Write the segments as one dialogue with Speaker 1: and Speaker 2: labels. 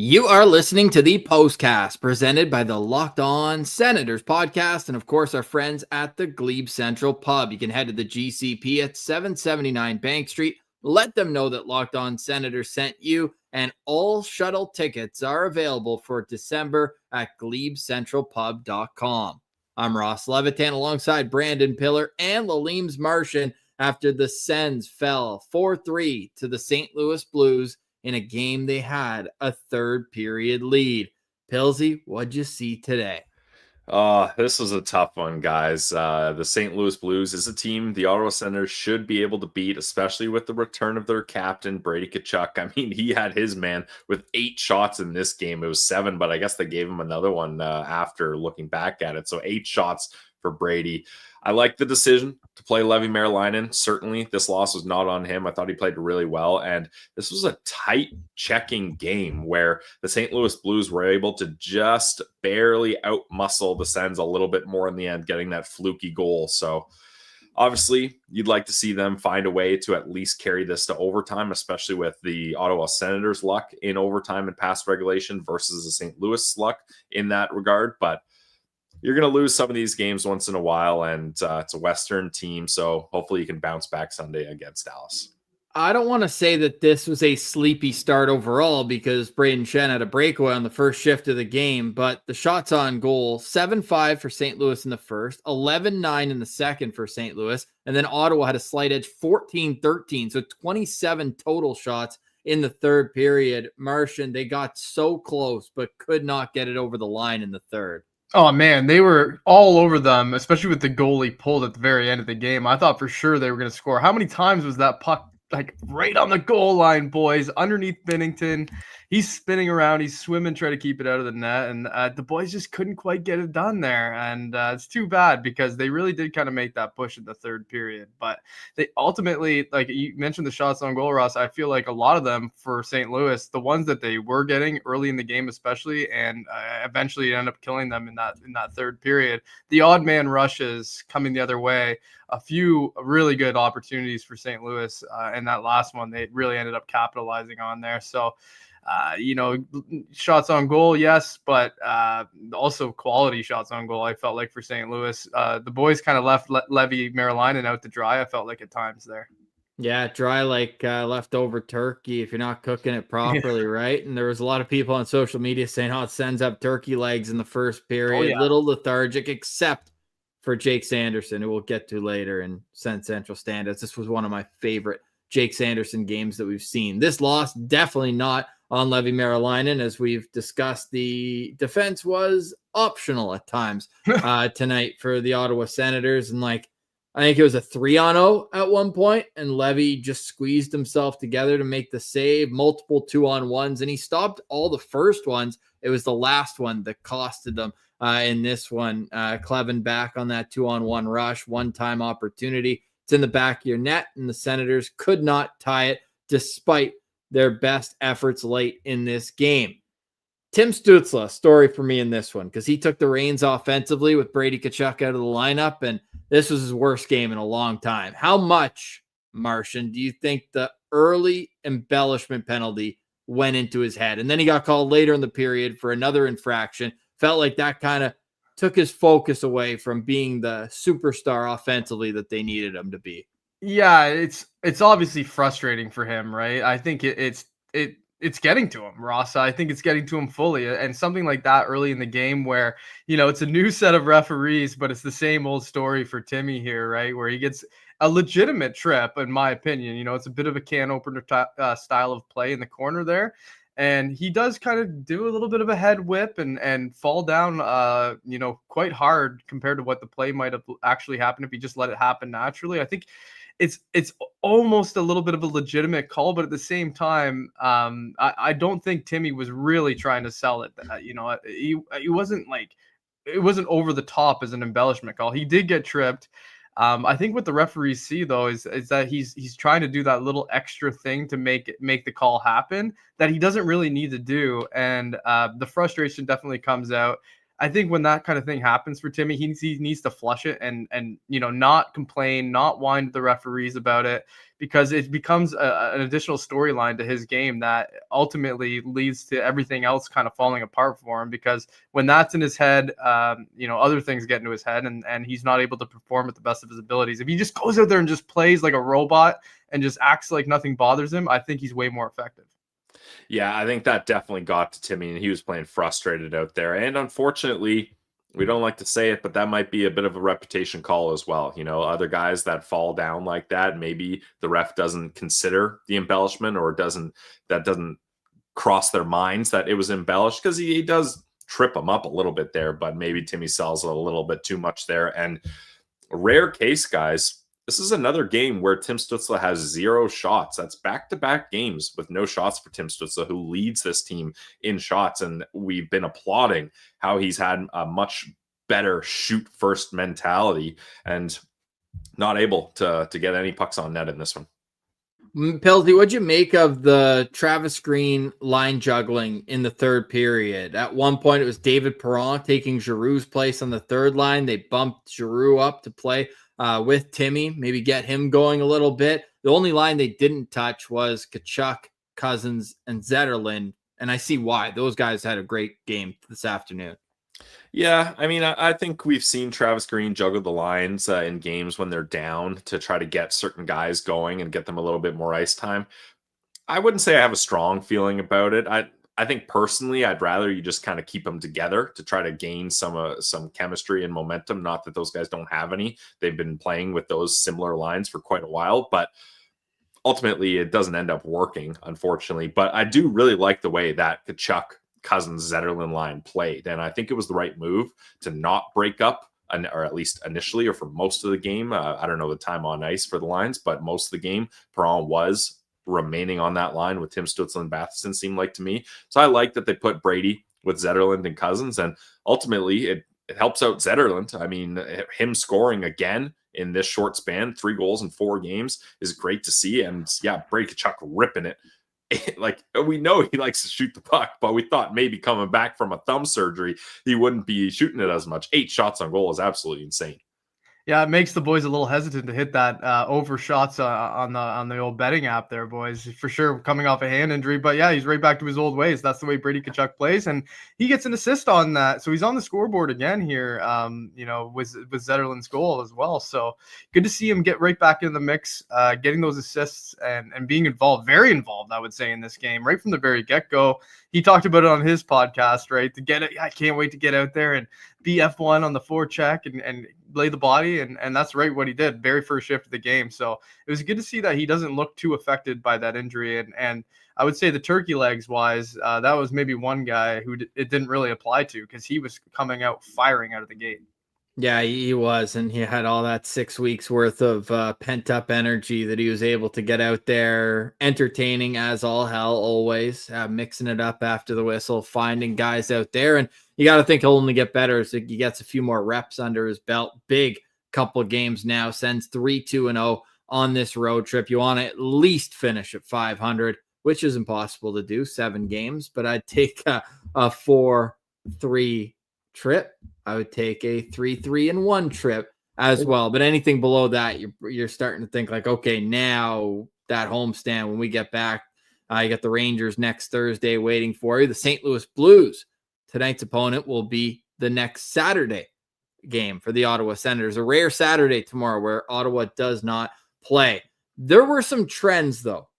Speaker 1: You are listening to the Postcast presented by the Locked On Senators podcast and, of course, our friends at the Glebe Central Pub. You can head to the GCP at 779 Bank Street. Let them know that Locked On Senators sent you, and all shuttle tickets are available for December at GlebeCentralPub.com. I'm Ross Levitan alongside Brandon Pillar and Lalime's Martian after the Sens fell 4-3 to the St. Louis Blues in a game they had a third period lead. Pilsy, what'd you see today?
Speaker 2: This was a tough one, guys. The St. Louis Blues is a team the Ottawa Senators should be able to beat, especially with the return of their captain, Brady Tkachuk. I mean, he had his man with 8 shots in this game. It was 7, but I guess they gave him another one after looking back at it. So 8 shots for Brady. I like the decision to play Levitan. Certainly, this loss was not on him. I thought he played really well. And this was a tight checking game where the St. Louis Blues were able to just barely outmuscle the Sens a little bit more in the end, getting that fluky goal. So obviously, you'd like to see them find a way to at least carry this to overtime, especially with the Ottawa Senators' luck in overtime and past regulation versus the St. Louis luck in that regard. But you're going to lose some of these games once in a while, and it's a Western team, so hopefully you can bounce back Sunday against Dallas.
Speaker 1: I don't want to say that this was a sleepy start overall because Braden Shen had a breakaway on the first shift of the game, but the shots on goal, 7-5 for St. Louis in the first, 11-9 in the second for St. Louis, and then Ottawa had a slight edge, 14-13, so 27 total shots in the third period. Martian, they got so close, but could not get it over the line in the third.
Speaker 3: Oh, man, they were all over them, especially with the goalie pulled at the very end of the game. I thought for sure they were going to score. How many times was that puck right on the goal line, boys, underneath Binnington? He's spinning around. He's swimming, trying to keep it out of the net. And the boys just couldn't quite get it done there. And it's too bad because they really did kind of make that push in the third period. But they ultimately, like you mentioned the shots on goal, Ross, I feel like a lot of them for St. Louis, the ones that they were getting early in the game especially, and eventually end up killing them in that third period. The odd man rushes coming the other way. A few really good opportunities for St. Louis, and that last one they really ended up capitalizing on there. So, shots on goal, yes, but also quality shots on goal. I felt like for St. Louis, the boys kind of left Levi-Merelainen out to dry. I felt like at times there.
Speaker 1: Yeah, dry like leftover turkey if you're not cooking it properly, right? And there was a lot of people on social media saying, "Oh, it sends up turkey legs in the first period."
Speaker 3: Oh, yeah.
Speaker 1: Little lethargic, except for Jake Sanderson, who we'll get to later in SensCentral Standouts. This was one of my favorite Jake Sanderson games that we've seen. This loss definitely not on Levi-Merelainen, as we've discussed. The defense was optional at times tonight for the Ottawa Senators, and I think it was a 3-on-0 at one point, and Levy just squeezed himself together to make the save, multiple 2-on-1s, and he stopped all the first ones. It was the last one that costed them in this one. Clevin back on that 2-on-1 rush, one-time opportunity. It's in the back of your net, and the Senators could not tie it despite their best efforts late in this game. Tim Stützle, story for me in this one, because he took the reins offensively with Brady Tkachuk out of the lineup, and this was his worst game in a long time. How much, Martian, do you think the early embellishment penalty went into his head? And then he got called later in the period for another infraction. Felt like that kind of took his focus away from being the superstar offensively that they needed him to be.
Speaker 3: Yeah, it's obviously frustrating for him, right? I think it's getting to him, Ross. I think it's getting to him fully. And something like that early in the game where, it's a new set of referees, but it's the same old story for Timmy here, right? Where he gets a legitimate trip, in my opinion. It's a bit of a can opener style of play in the corner there. And he does kind of do a little bit of a head whip and fall down, quite hard compared to what the play might have actually happened if he just let it happen naturally. I think it's almost a little bit of a legitimate call, but at the same time, I don't think Timmy was really trying to sell it. He wasn't it wasn't over the top as an embellishment call. He did get tripped. I think what the referees see though is that he's trying to do that little extra thing to make the call happen that he doesn't really need to do, and the frustration definitely comes out. I think when that kind of thing happens for Timmy, he needs to flush it and not complain, not whine to the referees about it, because it becomes an additional storyline to his game that ultimately leads to everything else kind of falling apart for him. Because when that's in his head, other things get into his head, and he's not able to perform at the best of his abilities. If he just goes out there and just plays like a robot and just acts like nothing bothers him, I think he's way more effective.
Speaker 2: Yeah, I think that definitely got to Timmy, and he was playing frustrated out there. And unfortunately, we don't like to say it, but that might be a bit of a reputation call as well. Other guys that fall down like that, maybe the ref doesn't consider the embellishment, or doesn't cross their minds that it was embellished, because he does trip him up a little bit there, but maybe Timmy sells a little bit too much there. And a rare case, guys. This is another game where Tim Stützle has 0 shots. That's back-to-back games with no shots for Tim Stützle, who leads this team in shots. And we've been applauding how he's had a much better shoot-first mentality and not able to get any pucks on net in this one.
Speaker 1: Pillsy, what'd you make of the Travis Green line juggling in the third period? At one point, it was David Perron taking Giroux's place on the third line. They bumped Giroux up to play with Timmy, maybe get him going a little bit. The only line they didn't touch was Tkachuk, Cousins, and Zetterlund, and I see why. Those guys had a great game this afternoon.
Speaker 2: Yeah, I mean, I think we've seen Travis Green juggle the lines in games when they're down to try to get certain guys going and get them a little bit more ice time. I wouldn't say I have a strong feeling about it. I think personally, I'd rather you just kind of keep them together to try to gain some chemistry and momentum. Not that those guys don't have any. They've been playing with those similar lines for quite a while, but ultimately it doesn't end up working, unfortunately. But I do really like the way that Tkachuk, Cousins, Zetterlund line played. And I think it was the right move to not break up, or at least initially, or for most of the game. I don't know the time on ice for the lines, but most of the game, Perron was remaining on that line with Tim Stützle and Batherson, seemed like to me. So I like that they put Brady with Zetterlund and Cousins, and ultimately it helps out Zetterlund. I mean, him scoring again in this short span, 3 goals in 4 games, is great to see. And yeah, Brady Tkachuk ripping it. Like, we know he likes to shoot the puck, but we thought maybe coming back from a thumb surgery, he wouldn't be shooting it as much. 8 shots on goal is absolutely insane.
Speaker 3: Yeah, it makes the boys a little hesitant to hit that over shots on the old betting app there, boys, for sure, coming off a hand injury. But yeah, he's right back to his old ways. That's the way Brady Tkachuk plays, and he gets an assist on that. So he's on the scoreboard again here, with Zetterlund's goal as well. So good to see him get right back in the mix, getting those assists and being involved, very involved, I would say, in this game, right from the very get-go. He talked about it on his podcast, right? To get it, I can't wait to get out there and be F1 on the forecheck and lay the body, and that's right what he did, very first shift of the game. So it was good to see that he doesn't look too affected by that injury. And I would say the turkey legs wise, that was maybe one guy who it didn't really apply to, because he was coming out firing out of the gate.
Speaker 1: Yeah, he was, and he had all that 6 weeks worth of pent-up energy that he was able to get out there, entertaining as all hell always, mixing it up after the whistle, finding guys out there, and you got to think he'll only get better as he gets a few more reps under his belt. Big couple of games now, sends 3-2-0 on this road trip. You want to at least finish at 500, which is impossible to do, 7 games, but I'd take a 4-3 trip. I would take a 3-3-1 trip as well. But anything below that, you're starting to think like, okay, now that homestand, when we get back, you got the Rangers next Thursday waiting for you. The St. Louis Blues, tonight's opponent, will be the next Saturday game for the Ottawa Senators. A rare Saturday tomorrow where Ottawa does not play. There were some trends, though,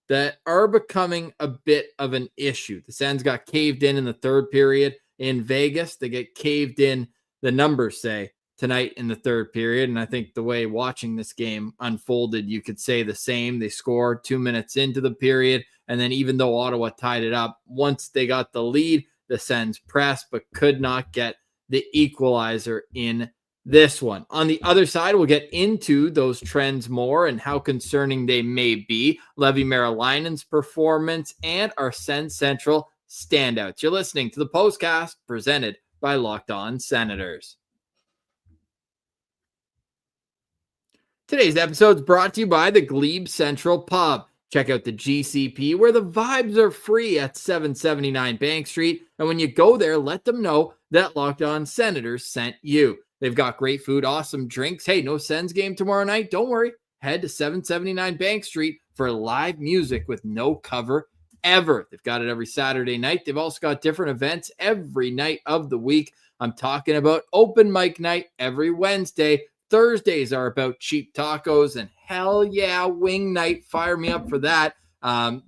Speaker 1: that are becoming a bit of an issue. The Sens got caved in the third period in Vegas. They get caved in, the numbers say, tonight in the third period. And I think the way watching this game unfolded, you could say the same. They scored 2 minutes into the period. And then even though Ottawa tied it up, once they got the lead, the Sens pressed, but could not get the equalizer in this one. On the other side, we'll get into those trends more and how concerning they may be, Levi Merilainen's performance, and our SensCentral standouts. You're listening to the Postcast presented by Locked On Senators. Today's episode is brought to you by the Glebe Central Pub. Check out the GCP, where the vibes are free at 779 Bank Street. And when you go there, let them know that Locked On Senators sent you. They've got great food, awesome drinks. Hey, no Sens game tomorrow night? Don't worry. Head to 779 Bank Street for live music with no cover ever. They've got it every Saturday night. They've also got different events every night of the week. I'm talking about open mic night every Wednesday. Thursdays are about cheap tacos, and hell yeah, wing night. Fire me up for that.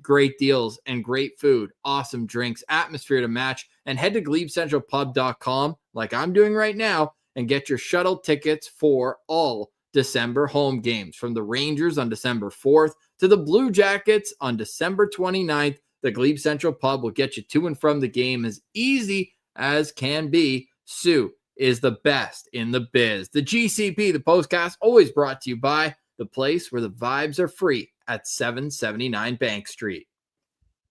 Speaker 1: Great deals and great food, awesome drinks, atmosphere to match. And head to GlebCentralPub.com like I'm doing right now and get your shuttle tickets for all December home games, from the Rangers on December 4th to the Blue Jackets on December 29th. The Glebe Central Pub will get you to and from the game as easy as can be. Sue is the best in the biz. The GCP, the Postcast, always brought to you by the place where the vibes are free at 779 Bank Street.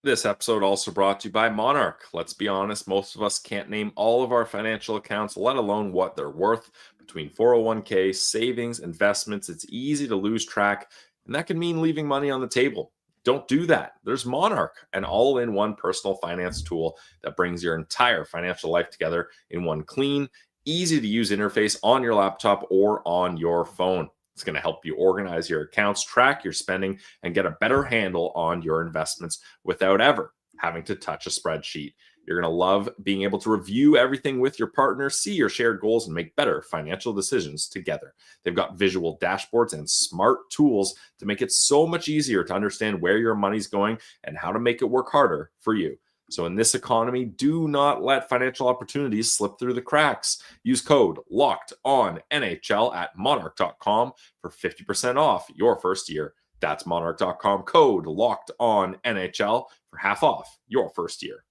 Speaker 2: This episode also brought to you by Monarch. Let's be honest, most of us can't name all of our financial accounts, let alone what they're worth. Between 401k, savings, investments, it's easy to lose track, and that can mean leaving money on the table. Don't do that. There's Monarch, an all-in-one personal finance tool that brings your entire financial life together in one clean, easy-to-use interface on your laptop or on your phone. It's going to help you organize your accounts, track your spending, and get a better handle on your investments without ever having to touch a spreadsheet. You're going to love being able to review everything with your partner, see your shared goals, and make better financial decisions together. They've got visual dashboards and smart tools to make it so much easier to understand where your money's going and how to make it work harder for you. So in this economy, do not let financial opportunities slip through the cracks. Use code LOCKEDONNHL at monarch.com for 50% off your first year. That's monarch.com, code LOCKEDONNHL for half off your first year.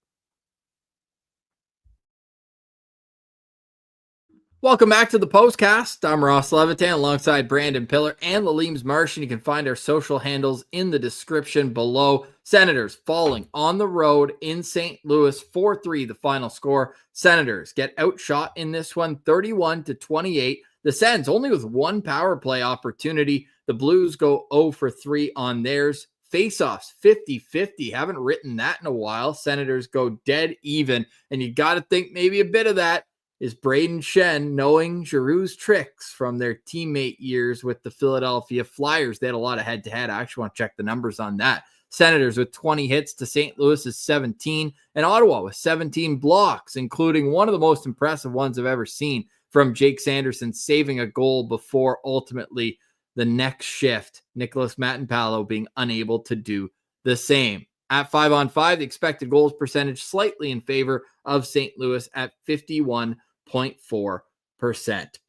Speaker 1: Welcome back to the Postcast. I'm Ross Levitan alongside Brandon Pillar and Lalime's Martian. You can find our social handles in the description below. Senators falling on the road in St. Louis, 4-3 the final score. Senators get outshot in this one, 31-28. The Sens only with one power play opportunity. The Blues go 0 for 3 on theirs. Faceoffs 50-50. Haven't written that in a while. Senators go dead even, and you got to think maybe a bit of that is Braden Shen knowing Giroux's tricks from their teammate years with the Philadelphia Flyers. They had a lot of head-to-head. I actually want to check the numbers on that. Senators with 20 hits to St. Louis's 17, and Ottawa with 17 blocks, including one of the most impressive ones I've ever seen from Jake Sanderson, saving a goal before ultimately the next shift, Nicholas Matinpalo being unable to do the same. At 5-on-5, the expected goals percentage slightly in favor of St. Louis at 51.4%.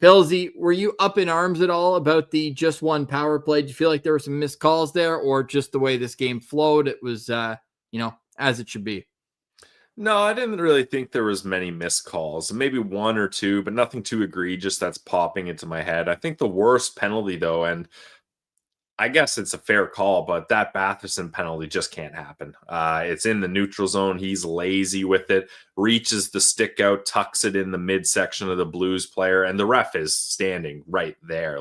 Speaker 1: Pilsy, were you up in arms at all about the just one power play? Do you feel like there were some missed calls there, or just the way this game flowed, it was, as it should be?
Speaker 2: No, I didn't really think there was many missed calls. Maybe one or two, but nothing too egregious that's popping into my head. I think the worst penalty, though, and I guess it's a fair call, but that Batherson penalty just can't happen. It's in the neutral zone. He's lazy with it, reaches the stick out, tucks it in the midsection of the Blues player, and the ref is standing right there.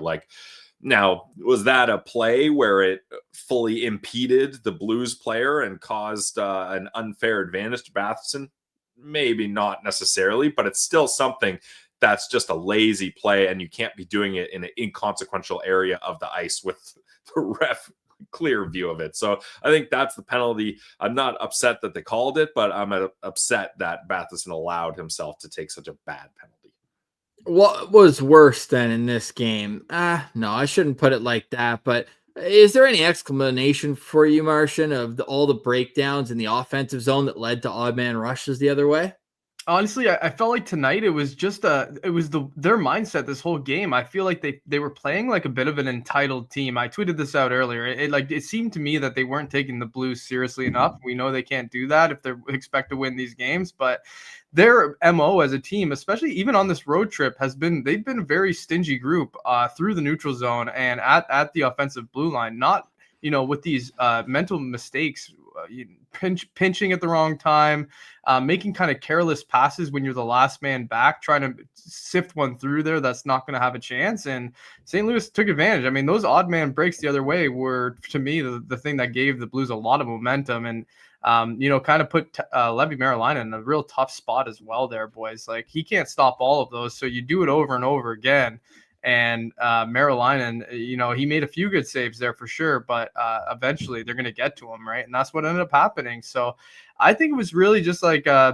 Speaker 2: Now, was that a play where it fully impeded the Blues player and caused an unfair advantage to Batherson? Maybe not necessarily, but it's still something that's just a lazy play, and you can't be doing it in an inconsequential area of the ice with the ref clear view of it. So I think that's the penalty. I'm not upset that they called it, but I'm upset that Batherson allowed himself to take such a bad penalty.
Speaker 1: What was worse than in this game? No, I shouldn't put it like that, but is there any explanation for you, Martian, of all the breakdowns in the offensive zone that led to odd man rushes the other way?
Speaker 3: Honestly, I felt like tonight it was just their mindset this whole game. I feel like they were playing like a bit of an entitled team. I tweeted this out earlier. It seemed to me that they weren't taking the Blues seriously enough. We know they can't do that if they expect to win these games, but their MO as a team, especially even on this road trip, they've been a very stingy group through the neutral zone and at the offensive blue line. Not with these mental mistakes pinching at the wrong time, making kind of careless passes when you're the last man back, trying to sift one through there that's not going to have a chance. And St. Louis took advantage. I mean, those odd man breaks the other way were, to me, the thing that gave the Blues a lot of momentum and, kind of put Levi Marilyn in a real tough spot as well there, boys. Like, he can't stop all of those. So you do it over and over again. And Marilyn, he made a few good saves there for sure, but eventually they're going to get to him, right? And that's what ended up happening. So I think it was really just like, I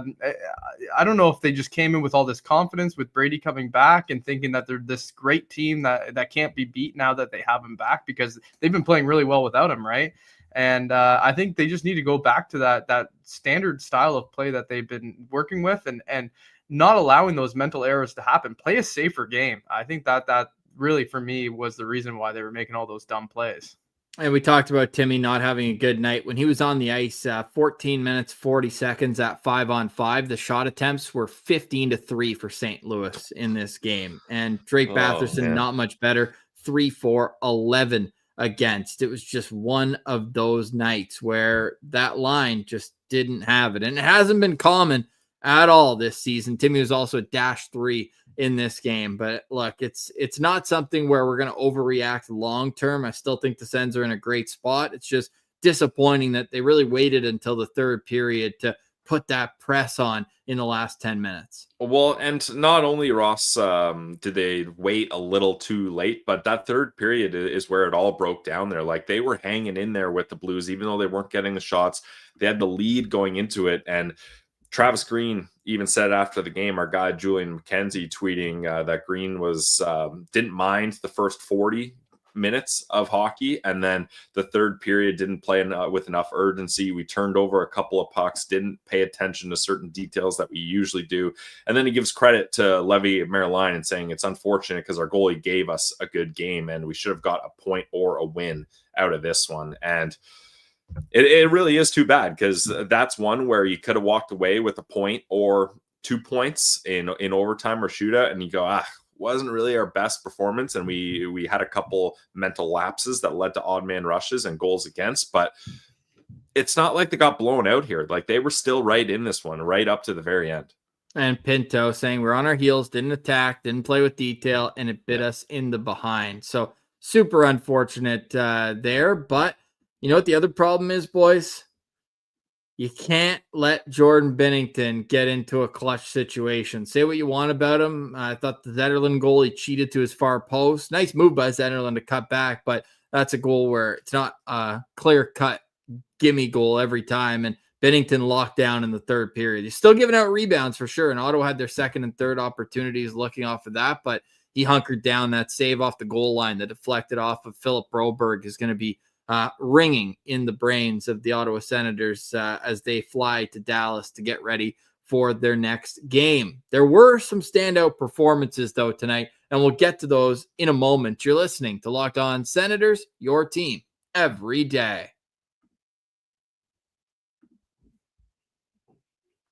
Speaker 3: don't know if they just came in with all this confidence with Brady coming back and thinking that they're this great team that can't be beat now that they have him back, because they've been playing really well without him, right? And I think they just need to go back to that standard style of play that they've been working with and not allowing those mental errors to happen. Play a safer game. I think that really, for me, was the reason why they were making all those dumb plays.
Speaker 1: And we talked about Timmy not having a good night. When he was on the ice, 14 minutes, 40 seconds at 5-on-5, the shot attempts were 15-3 for St. Louis in this game. And Drake Batherson, not much better, 3-4-11 against. It was just one of those nights where that line just didn't have it. And it hasn't been common at all this season. Timmy was also a -3 in this game, but look, it's not something where we're going to overreact long term. I still think the Sens are in a great spot. It's just disappointing that they really waited until the third period to put that press on in the last 10 minutes.
Speaker 2: Well, and not only, Ross, did they wait a little too late, but that third period is where it all broke down there. Like, they were hanging in there with the Blues, even though they weren't getting the shots. They had the lead going into it, and Travis Green even said after the game, our guy Julian McKenzie tweeting that Green was didn't mind the first 40 minutes of hockey, and then the third period didn't play with enough urgency. We turned over a couple of pucks, didn't pay attention to certain details that we usually do, and then he gives credit to Levi Marilyn and saying it's unfortunate because our goalie gave us a good game and we should have got a point or a win out of this one. And it really is too bad, because that's one where you could have walked away with a point or 2 points in overtime or shootout, and you go, wasn't really our best performance, and we had a couple mental lapses that led to odd man rushes and goals against, but it's not like they got blown out here. Like, they were still right in this one, right up to the very end.
Speaker 1: And Pinto saying we're on our heels, didn't attack, didn't play with detail, and it bit us in the behind. So super unfortunate there, but you know what the other problem is, boys? You can't let Jordan Binnington get into a clutch situation. Say what you want about him. I thought the Zetterlund goal, he cheated to his far post. Nice move by Zetterlund to cut back, but that's a goal where it's not a clear-cut gimme goal every time. And Binnington locked down in the third period. He's still giving out rebounds for sure, and Ottawa had their second and third opportunities looking off of that, but he hunkered down. That save off the goal line that deflected off of Philip Broberg is going to be ringing in the brains of the Ottawa Senators as they fly to Dallas to get ready for their next game. There were some standout performances, though, tonight, and we'll get to those in a moment. You're listening to Locked On Senators, your team every day.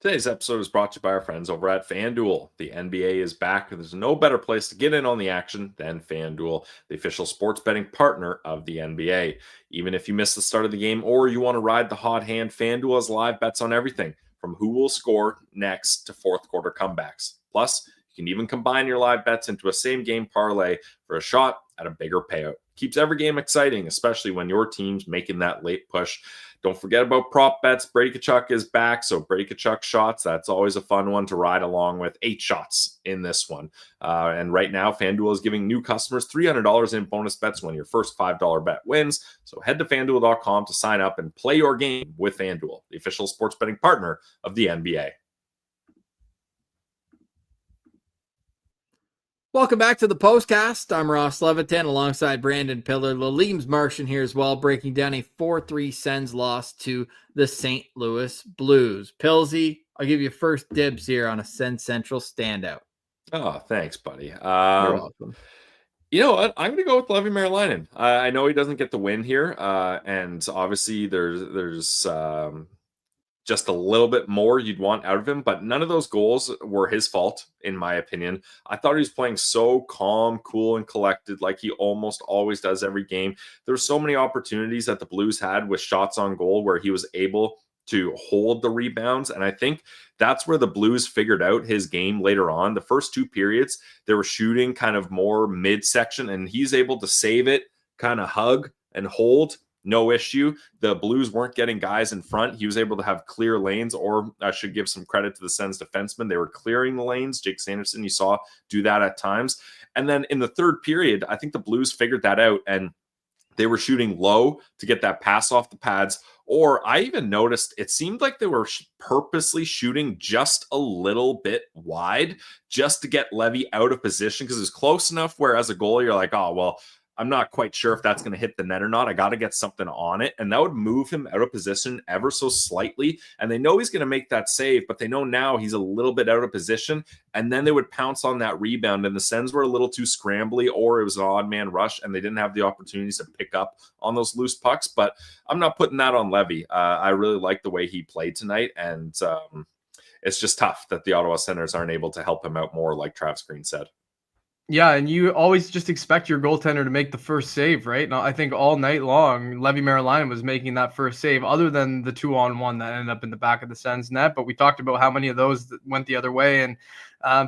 Speaker 2: Today's episode is brought to you by our friends over at FanDuel. The NBA is back, and there's no better place to get in on the action than FanDuel, the official sports betting partner of the NBA. Even if you miss the start of the game or you want to ride the hot hand, FanDuel has live bets on everything from who will score next to fourth quarter comebacks. Plus, you can even combine your live bets into a same game parlay for a shot at a bigger payout. Keeps every game exciting, especially when your team's making that late push. Don't forget about prop bets. Brady Tkachuk is back, so Brady Tkachuk shots, that's always a fun one to ride along with. 8 shots in this one. And right now, FanDuel is giving new customers $300 in bonus bets when your first $5 bet wins. So head to FanDuel.com to sign up and play your game with FanDuel, the official sports betting partner of the NBA.
Speaker 1: Welcome back to the Postcast. I'm Ross Levitan alongside Brandon Pillar. Lalime's Martian here as well, breaking down a 4-3 Sens loss to the St. Louis Blues. Pilsy, I'll give you first dibs here on a SensCentral standout.
Speaker 2: Oh, thanks, buddy.
Speaker 1: You're welcome.
Speaker 2: You know what? I'm going to go with Levi Marilyn. I know he doesn't get the win here, and obviously there's just a little bit more you'd want out of him, but none of those goals were his fault, in my opinion. I thought he was playing so calm, cool, and collected like he almost always does every game. There were so many opportunities that the Blues had with shots on goal where he was able to hold the rebounds, and I think that's where the Blues figured out his game later on. The first 2 periods, they were shooting kind of more midsection, and he's able to save it, kind of hug and hold. No issue. The Blues weren't getting guys in front. He was able to have clear lanes, or I should give some credit to the Sens defensemen. They were clearing the lanes. Jake Sanderson, you saw do that at times. And then in the third period, I think the Blues figured that out, and they were shooting low to get that pass off the pads. Or I even noticed it seemed like they were purposely shooting just a little bit wide just to get Levy out of position, because it was close enough where as a goalie, you're like, oh, well, I'm not quite sure if that's going to hit the net or not. I got to get something on it. And that would move him out of position ever so slightly. And they know he's going to make that save, but they know now he's a little bit out of position. And then they would pounce on that rebound. And the Sens were a little too scrambly, or it was an odd man rush, and they didn't have the opportunities to pick up on those loose pucks. But I'm not putting that on Levy. I really like the way he played tonight. And it's just tough that the Ottawa Senators aren't able to help him out more, like Travis Green said.
Speaker 3: Yeah, and you always just expect your goaltender to make the first save, right? Now, I think all night long, Lalime was making that first save, other than the 2-on-1 that ended up in the back of the Sens net. But we talked about how many of those that went the other way, and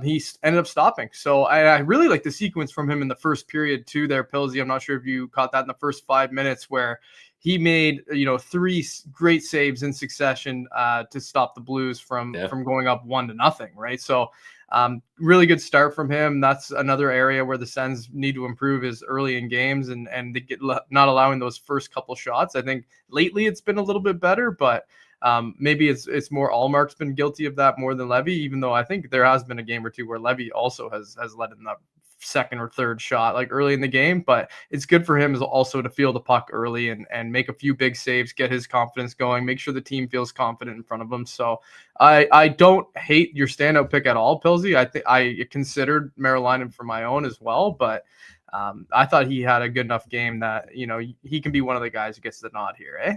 Speaker 3: he ended up stopping. So I really like the sequence from him in the first period too there, Pilsy. I'm not sure if you caught that in the first 5 minutes, where he made 3 great saves in succession to stop the Blues from going up 1-0, right? So really good start from him. That's another area where the Sens need to improve, is early in games and they get not allowing those first couple shots. I think lately it's been a little bit better, but maybe it's more Allmark's been guilty of that more than Levy, even though I think there has been a game or two where Levy also has let in that second or third shot like early in the game. But it's good for him is also to feel the puck early and make a few big saves, get his confidence going, make sure the team feels confident in front of him. So I don't hate your standout pick at all, Pilsy. I considered Marolainen for my own as well, but I thought he had a good enough game that he can be one of the guys who gets the nod here, eh?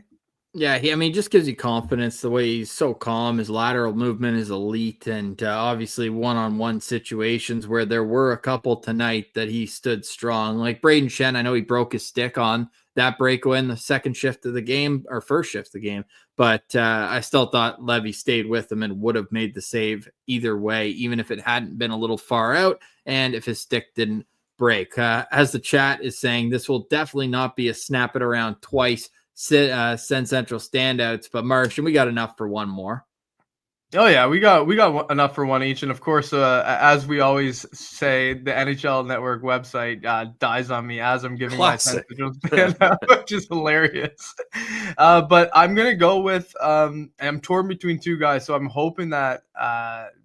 Speaker 1: Yeah, he just gives you confidence the way he's so calm. His lateral movement is elite, and obviously one-on-one situations where there were a couple tonight that he stood strong. Like Braden Shen, I know he broke his stick on that breakaway in the second shift of the game, or first shift of the game, but I still thought Levy stayed with him and would have made the save either way, even if it hadn't been a little far out and if his stick didn't break. As the chat is saying, this will definitely not be a snap it around twice SensCentral standouts, but Martian, we got enough for one more.
Speaker 3: Oh yeah, we got enough for one each, and of course, as we always say, the NHL Network website dies on me as I'm giving
Speaker 2: Classic.
Speaker 3: my standout, which is hilarious. But I'm gonna go with I'm torn between two guys, so I'm hoping that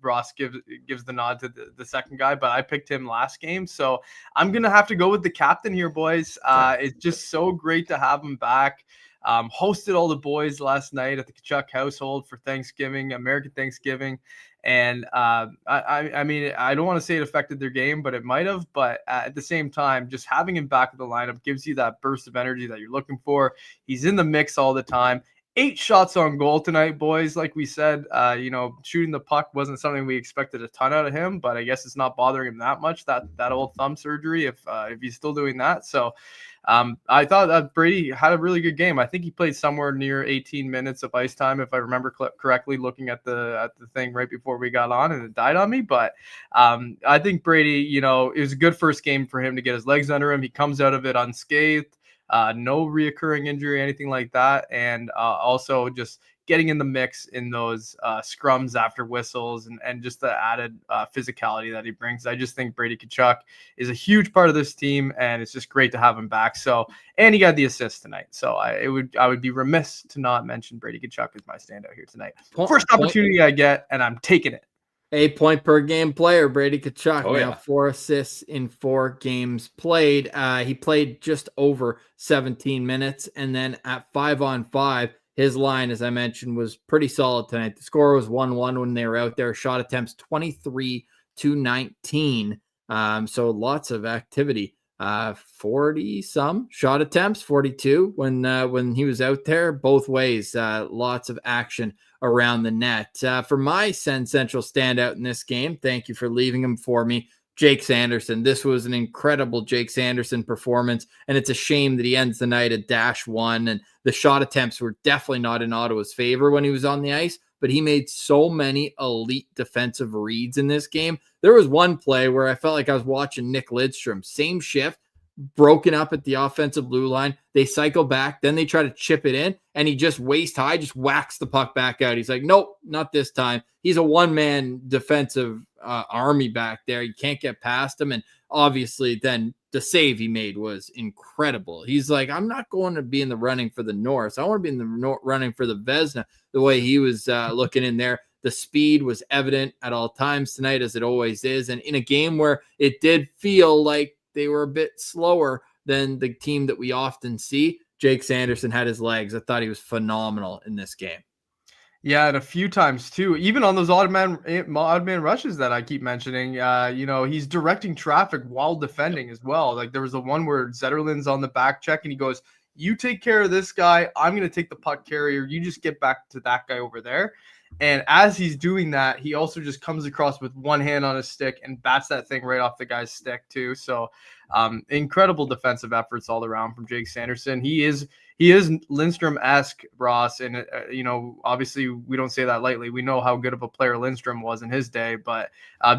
Speaker 3: Ross gives the nod to the second guy, but I picked him last game, so I'm gonna have to go with the captain here, boys. It's just so great to have him back. Hosted all the boys last night at the Kachuk household for Thanksgiving, American Thanksgiving. And I mean, I don't want to say it affected their game, but it might have. But at the same time, just having him back in the lineup gives you that burst of energy that you're looking for. He's in the mix all the time. 8 shots on goal tonight, boys. Like we said, shooting the puck wasn't something we expected a ton out of him, but I guess it's not bothering him that much, that old thumb surgery, if he's still doing that. So I thought that Brady had a really good game. I think he played somewhere near 18 minutes of ice time, if I remember correctly, looking at the thing right before we got on, and it died on me. But I think Brady, it was a good first game for him to get his legs under him. He comes out of it unscathed. No reoccurring injury, anything like that. And also just getting in the mix in those scrums after whistles and just the added physicality that he brings. I just think Brady Tkachuk is a huge part of this team, and it's just great to have him back. So, and he got the assist tonight. So I would be remiss to not mention Brady Tkachuk as my standout here tonight. First opportunity I get, and I'm taking it.
Speaker 1: 8 point per game player, Brady Tkachuk.
Speaker 2: Oh,
Speaker 1: now
Speaker 2: yeah.
Speaker 1: 4 assists in 4 games played. He played just over 17 minutes. And then at 5-on-5, his line, as I mentioned, was pretty solid tonight. The score was 1-1 when they were out there. Shot attempts 23-19. So lots of activity. 40 some shot attempts, 42 when he was out there, both ways. Lots of action around the net. For my SensCentral standout in this game, thank you for leaving him for me, Jake Sanderson. This was an incredible Jake Sanderson performance, and it's a shame that he ends the night at -1, and the shot attempts were definitely not in Ottawa's favor when he was on the ice, but he made so many elite defensive reads in this game. There was one play where I felt like I was watching Nick Lidstrom, same shift, broken up at the offensive blue line. They cycle back, then they try to chip it in, and he just waist high, just whacks the puck back out. He's like, nope, not this time. He's a one-man defensive army back there. You can't get past him. And obviously then the save he made was incredible. He's like, I'm not going to be in the running for the Norris. I want to be in the running for the Vezina. The way he was looking in there, the speed was evident at all times tonight, as it always is. And in a game where it did feel like they were a bit slower than the team that we often see, Jake Sanderson had his legs. I thought he was phenomenal in this game.
Speaker 3: Yeah, and a few times too, even on those odd man rushes that I keep mentioning, he's directing traffic while defending as well. Like there was the one where Zetterlund's on the back check and he goes, you take care of this guy, I'm going to take the puck carrier, you just get back to that guy over there. And as he's doing that, he also just comes across with one hand on his stick and bats that thing right off the guy's stick too. So incredible defensive efforts all around from Jake Sanderson. He is Lindstrom-esque, Ross, and obviously we don't say that lightly. We know how good of a player Lindstrom was in his day, but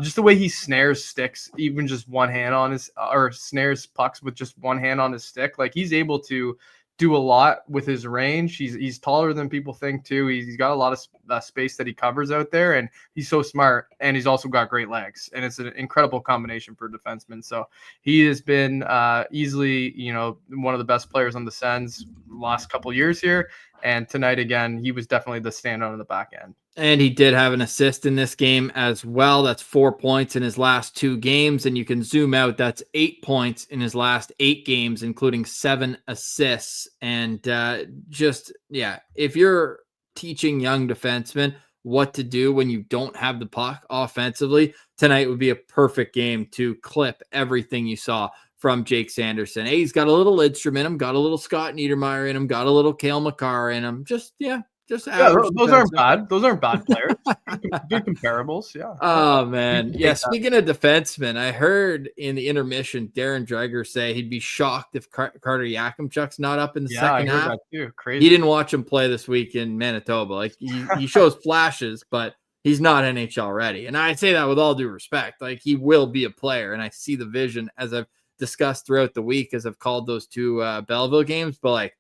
Speaker 3: just the way he snares sticks, even just one hand on his, or snares pucks with just one hand on his stick, like he's able to do a lot with his range. He's taller than people think too. He's got a lot of space that he covers out there, and he's so smart, and he's also got great legs, and it's an incredible combination for a defenseman. So he has been easily, one of the best players on the Sens last couple years here, and tonight again, he was definitely the standout on the back end.
Speaker 1: And he did have an assist in this game as well. That's 4 points in his last 2 games. And you can zoom out. That's 8 points in his last 8 games, including 7 assists. And if you're teaching young defensemen what to do when you don't have the puck offensively, tonight would be a perfect game to clip everything you saw from Jake Sanderson. Hey, he's got a little Lidstrom in him, got a little Scott Niedermayer in him, got a little Cale Makar in him. Those
Speaker 3: aren't bad. Those aren't bad players. Good comparables. Yeah.
Speaker 1: Oh man. Yeah. Speaking of defensemen, I heard in the intermission Darren Dreger say he'd be shocked if Carter Yakimchuk's not up in the second half.
Speaker 3: That too. Crazy.
Speaker 1: He didn't watch him play this week in Manitoba. Like he shows flashes, but he's not NHL ready. And I say that with all due respect. Like he will be a player, and I see the vision as I've discussed throughout the week as I've called those 2 Belleville games. But like,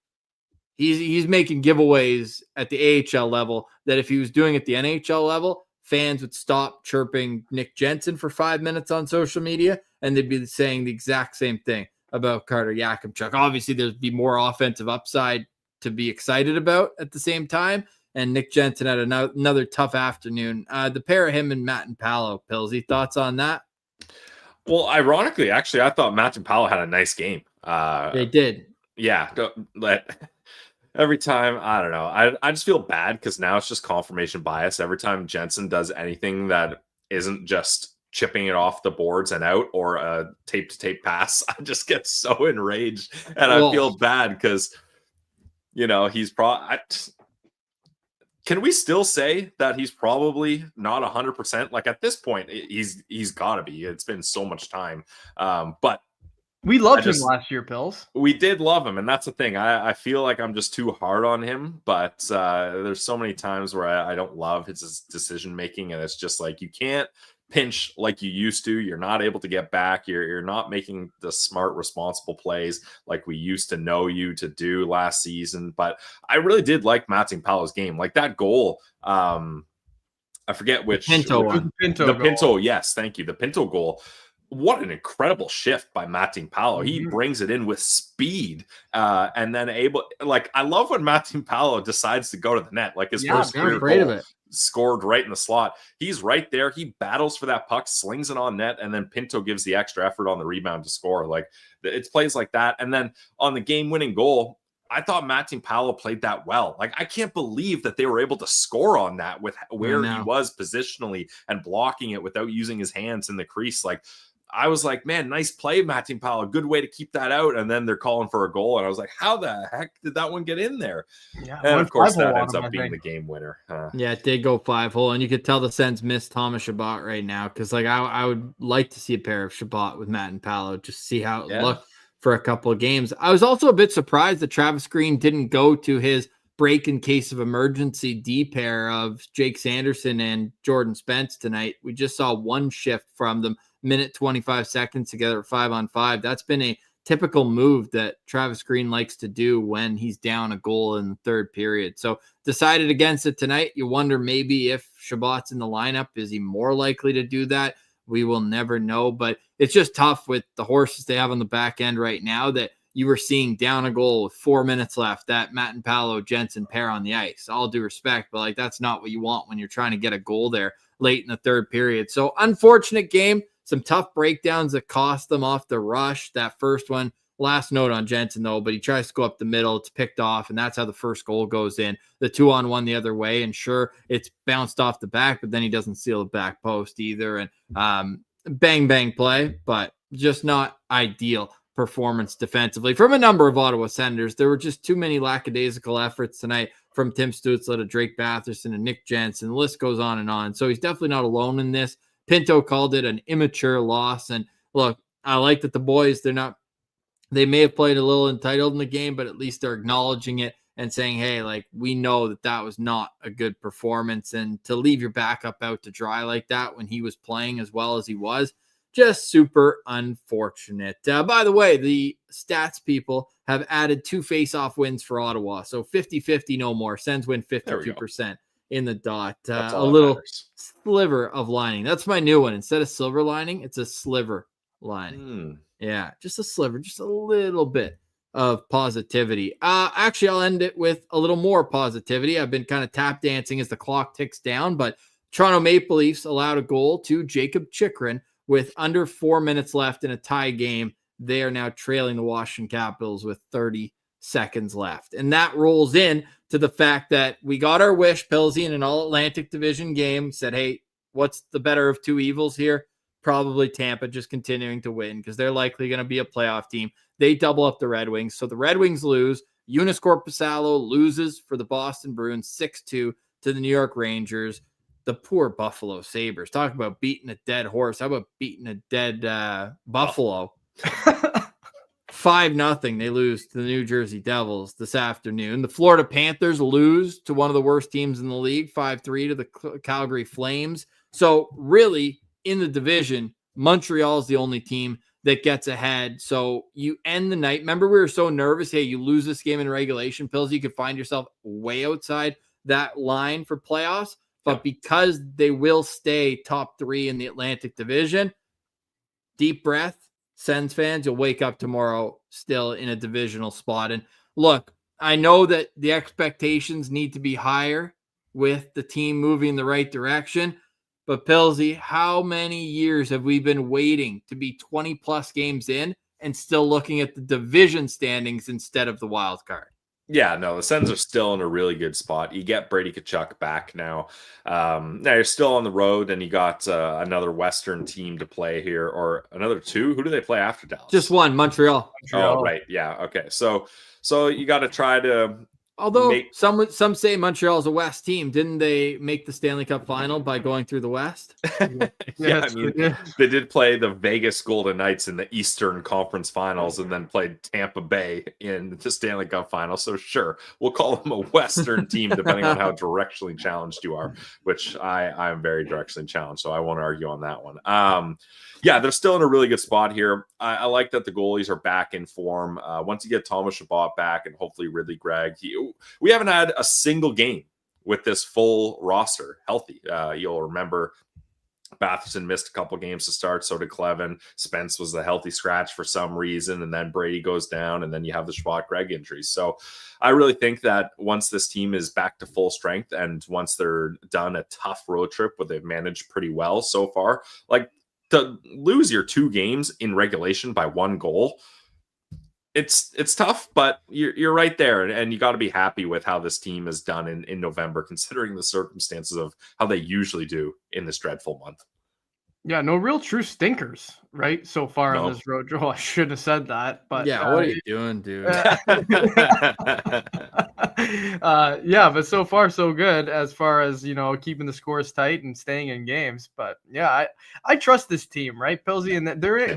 Speaker 1: he's making giveaways at the AHL level that if he was doing at the NHL level, fans would stop chirping Nick Jensen for 5 minutes on social media, and they'd be saying the exact same thing about Carter Yakimchuk. Obviously, there'd be more offensive upside to be excited about at the same time, and Nick Jensen had another tough afternoon. The pair of him and Matt and Paolo, Pillsy, thoughts on that?
Speaker 2: Well, ironically, actually, I thought Matt and Paolo had a nice game.
Speaker 1: They did.
Speaker 2: Yeah, every time, I don't know. I just feel bad because now it's just confirmation bias. Every time Jensen does anything that isn't just chipping it off the boards and out or a tape-to-tape pass, I just get so enraged. And I feel bad because, he's probably... Can we still say that he's probably not 100%? Like at this point, he's got to be. It's been so much time. But
Speaker 3: we loved him last year, Pills.
Speaker 2: We did love him, and that's the thing. I feel like I'm just too hard on him, but there's so many times where I don't love his decision making, and it's just like you can't pinch like you used to. You're not able to get back. You're not making the smart, responsible plays like we used to know you to do last season. But I really did like Matting Paolo's game. Like that goal, I forget which.
Speaker 1: The
Speaker 2: Pinto, yes, thank you. The Pinto goal. What an incredible shift by Matting Paolo. He brings it in with speed and then I love when Matting Paolo decides to go to the net. Like his first goal scored right in the slot. He's right there. He battles for that puck, slings it on net, and then Pinto gives the extra effort on the rebound to score. Like it's plays like that. And then on the game-winning goal, I thought Matting Paolo played that well. Like, I can't believe that they were able to score on that with where he was positionally and blocking it without using his hands in the crease. Like, I was like, man, nice play, Martin Powell. Good way to keep that out. And then they're calling for a goal. And I was like, how the heck did that one get in there?
Speaker 3: Yeah,
Speaker 2: and of course, that ends
Speaker 3: him,
Speaker 2: up being the game winner.
Speaker 1: Yeah, it did go 5-hole. And you could tell the Sens miss Thomas Chabot right now. Because like I would like to see a pair of Chabot with Matt and Paolo, just see how it looked for a couple of games. I was also a bit surprised that Travis Green didn't go to his break in case of emergency D pair of Jake Sanderson and Jordan Spence tonight. We just saw one shift from them, minute 25 seconds together, 5-on-5. That's been a typical move that Travis Green likes to do when he's down a goal in the third period. So decided against it tonight. You wonder maybe if Chabot's in the lineup, is he more likely to do that? We will never know, but it's just tough with the horses they have on the back end right now that you were seeing down a goal with 4 minutes left, that Matt and Paolo Jensen pair on the ice. All due respect, but like that's not what you want when you're trying to get a goal there late in the third period. So unfortunate game, some tough breakdowns that cost them off the rush. That first one, last note on Jensen though, but he tries to go up the middle, it's picked off, and that's how the first goal goes in. The 2-on-1 the other way, and sure, it's bounced off the back, but then he doesn't seal the back post either. And bang play, but just not ideal performance defensively from a number of Ottawa Senators. There were just too many lackadaisical efforts tonight from Tim Stützle to Drake Batherson and Nick Jensen. The list goes on and on. So he's definitely not alone in this. Pinto called it an immature loss. And look, I like that the boys, they may have played a little entitled in the game, but at least they're acknowledging it and saying, hey, like, we know that was not a good performance. And to leave your backup out to dry like that when he was playing as well as he was, just super unfortunate. By the way, the stats people have added 2 face-off wins for Ottawa. So 50-50, no more. Sens win 52% in the dot. A little sliver of lining. That's my new one. Instead of silver lining, it's a sliver lining. Yeah, just a sliver, just a little bit of positivity. Actually, I'll end it with a little more positivity. I've been kind of tap dancing as the clock ticks down, but Toronto Maple Leafs allowed a goal to Jacob Chychrun with under 4 minutes left in a tie game. They are now trailing the Washington Capitals with 30 seconds left. And that rolls in to the fact that we got our wish, Pilsy, in an all-Atlantic division game. Said, hey, what's the better of two evils here? Probably Tampa just continuing to win because they're likely going to be a playoff team. They double up the Red Wings. So the Red Wings lose. Jonas Korpisalo loses for the Boston Bruins 6-2 to the New York Rangers. The poor Buffalo Sabres. Talk about beating a dead horse. How about beating a dead Buffalo? 5-0. They lose to the New Jersey Devils this afternoon. The Florida Panthers lose to one of the worst teams in the league, 5-3 to the Calgary Flames. So really, in the division, Montreal is the only team that gets ahead. So you end the night. Remember, we were so nervous. Hey, you lose this game in regulation, Pills, you could find yourself way outside that line for playoffs. But because they will stay top 3 in the Atlantic Division, deep breath, Sens fans, you'll wake up tomorrow still in a divisional spot. And look, I know that the expectations need to be higher with the team moving in the right direction. But Pilsy, how many years have we been waiting to be 20-plus games in and still looking at the division standings instead of the wild card?
Speaker 2: Yeah, no, the Sens are still in a really good spot. You get Brady Tkachuk back now. Now you're still on the road, and you got another Western team to play here, or another 2. Who do they play after Dallas?
Speaker 1: Just one, Montreal.
Speaker 2: Oh, right. Yeah. Okay. So you got to try to.
Speaker 1: Although some say Montreal is a West team, didn't they make the Stanley Cup final by going through the West?
Speaker 2: Yeah, I mean, they did play the Vegas Golden Knights in the Eastern Conference Finals and then played Tampa Bay in the Stanley Cup final. So sure, we'll call them a Western team depending on how directionally challenged you are, which I'm very directionally challenged, so I won't argue on that one. Yeah, they're still in a really good spot here. I like that the goalies are back in form. Once you get Thomas Chabot back and hopefully Ridley Gregg, we haven't had a single game with this full roster healthy. You'll remember Batherson missed a couple games to start. So did Clevin. Spence was the healthy scratch for some reason. And then Brady goes down. And then you have the Chabot Gregg injuries. So I really think that once this team is back to full strength and once they're done a tough road trip where they've managed pretty well so far, like to lose your 2 games in regulation by 1 goal, it's tough, but you're right there, and you got to be happy with how this team is done in November, considering the circumstances of how they usually do in this dreadful month.
Speaker 3: Yeah, no real true stinkers, right? So far on
Speaker 2: No.
Speaker 3: this road. Oh, I shouldn't have said that, but
Speaker 1: Yeah, what are you doing, dude?
Speaker 3: Yeah, but so far so good as far as keeping the scores tight and staying in games. But yeah, I trust this team, right, Pilsy, and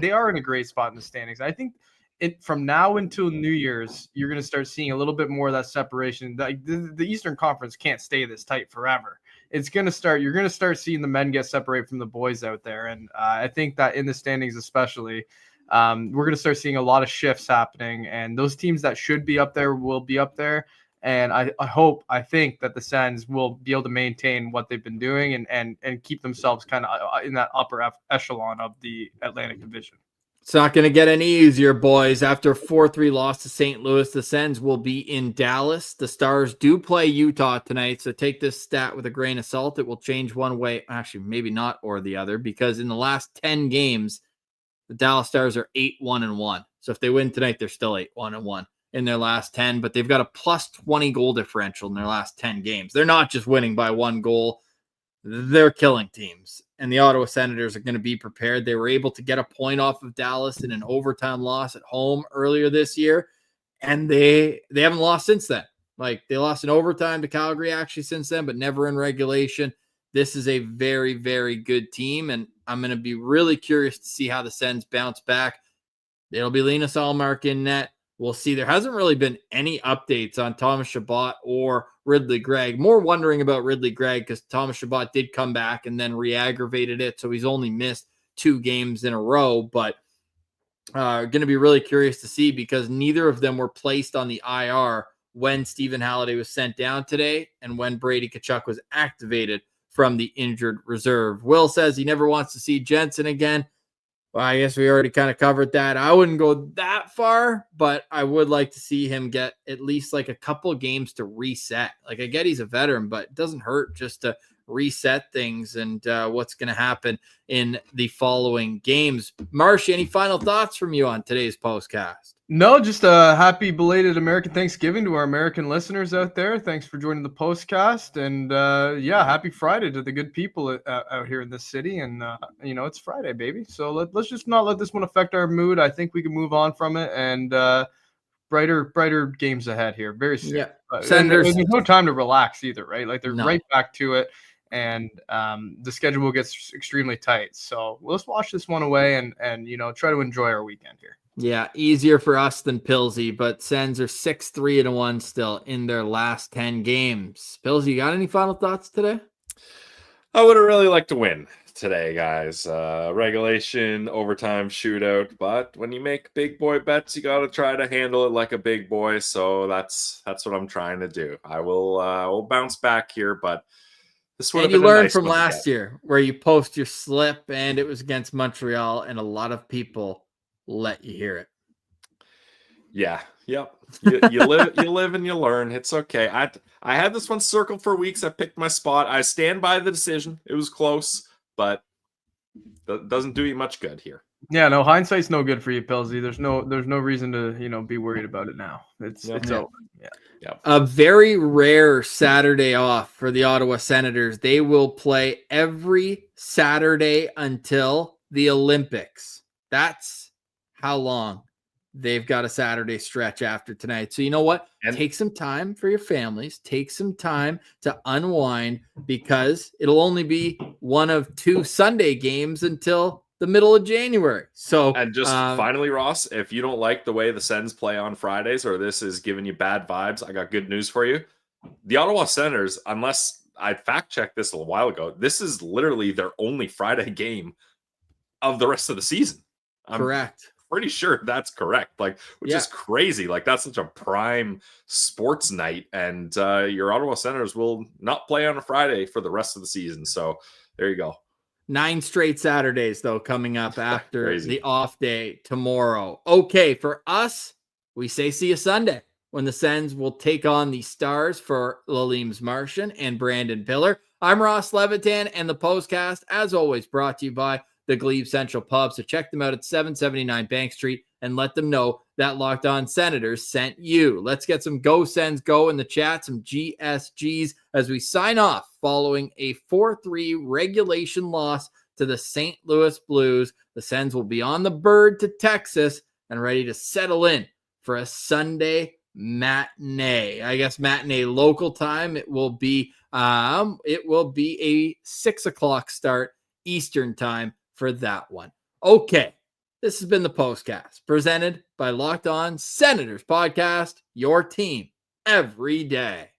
Speaker 3: they are in a great spot in the standings. I think it from now until New Year's, you're going to start seeing a little bit more of that separation. The Eastern Conference can't stay this tight forever. It's going to start. You're going to start seeing the men get separated from the boys out there, and I think that in the standings, especially. We're going to start seeing a lot of shifts happening, and those teams that should be up there will be up there. And I think that the Sens will be able to maintain what they've been doing and keep themselves kind of in that upper echelon of the Atlantic Division.
Speaker 1: It's not going to get any easier, boys. After a 4-3 loss to St. Louis, the Sens will be in Dallas. The Stars do play Utah tonight, so take this stat with a grain of salt. It will change one way, actually maybe not or the other, because in the last 10 games, the Dallas Stars are 8-1-1. So if they win tonight, they're still 8-1-1 in their last 10, but they've got a plus 20 goal differential in their last 10 games. They're not just winning by one goal. They're killing teams. And the Ottawa Senators are going to be prepared. They were able to get a point off of Dallas in an overtime loss at home earlier this year, and they haven't lost since then. Like, they lost in overtime to Calgary actually since then, but never in regulation. This is a very, very good team, and I'm going to be really curious to see how the Sens bounce back. It'll be Linus Ullmark in net. We'll see. There hasn't really been any updates on Thomas Chabot or Ridley Gregg. More wondering about Ridley Gregg because Thomas Chabot did come back and then re-aggravated it, so he's only missed 2 games in a row. But going to be really curious to see because neither of them were placed on the IR when Stephen Halliday was sent down today and when Brady Tkachuk was activated from the injured reserve. Will says he never wants to see Jensen again. Well, I guess we already kind of covered that. I wouldn't go that far, but I would like to see him get at least like a couple of games to reset. Like, I get he's a veteran, but it doesn't hurt just to reset things and what's going to happen in the following games. Martian, any final thoughts from you on today's postcast?
Speaker 3: No, just a happy belated American Thanksgiving to our American listeners out there. Thanks for joining the postcast, and happy Friday to the good people out here in this city. And it's Friday, baby. So let's just not let this one affect our mood. I think we can move on from it, and brighter games ahead here very soon.
Speaker 1: Yeah,
Speaker 3: Senators. There's no time to relax either, right? Like they're
Speaker 1: No.
Speaker 3: right back to it. And the schedule gets extremely tight. So let's wash this one away and try to enjoy our weekend here.
Speaker 1: Yeah, easier for us than Pilsy, but Sens are 6-3-1 still in their last 10 games. Pilsy, you got any final thoughts today?
Speaker 2: I would have really liked to win today, guys. Regulation, overtime, shootout. But when you make big boy bets, you got to try to handle it like a big boy. So that's what I'm trying to do. I will bounce back here, but this would have been
Speaker 1: you learned
Speaker 2: nice
Speaker 1: from last year where you post your slip and it was against Montreal, and a lot of people let you hear it.
Speaker 2: Yeah. Yep. You live and you learn. It's okay. I had this one circled for weeks. I picked my spot. I stand by the decision. It was close, but that doesn't do you much good here.
Speaker 3: Yeah, no, hindsight's no good for you, Pilsy. There's no reason to be worried about it now. It's over. Yeah.
Speaker 2: Yep.
Speaker 1: A very rare Saturday off for the Ottawa Senators. They will play every Saturday until the Olympics. That's how long they've got a Saturday stretch after tonight. So you know what? Take some time for your families. Take some time to unwind because it'll only be one of 2 Sunday games until the middle of January. So,
Speaker 2: and just finally, Ross, if you don't like the way the Sens play on Fridays or this is giving you bad vibes, I got good news for you. The Ottawa Senators, unless I fact checked this a while ago, this is literally their only Friday game of the rest of the season.
Speaker 1: Correct.
Speaker 2: Pretty sure that's correct. Which is crazy. That's such a prime sports night, and your Ottawa Senators will not play on a Friday for the rest of the season. So there you go.
Speaker 1: 9 straight Saturdays, though, coming up after the off day tomorrow. Okay, for us, we say see you Sunday when the Sens will take on the Stars for Lalime's Martian and Brandon Pillar. I'm Ross Levitan, and the postcast, as always, brought to you by the Glebe Central Pub. So check them out at 779 Bank Street and let them know that Locked On Senators sent you. Let's get some Go Sens Go in the chat, some GSGs as we sign off following a 4-3 regulation loss to the St. Louis Blues. The Sens will be on the bird to Texas and ready to settle in for a Sunday matinee. I guess matinee local time. It will be a 6 o'clock start Eastern time for that one. Okay, this has been the Postcast presented by Locked On Senators podcast. Your team every day.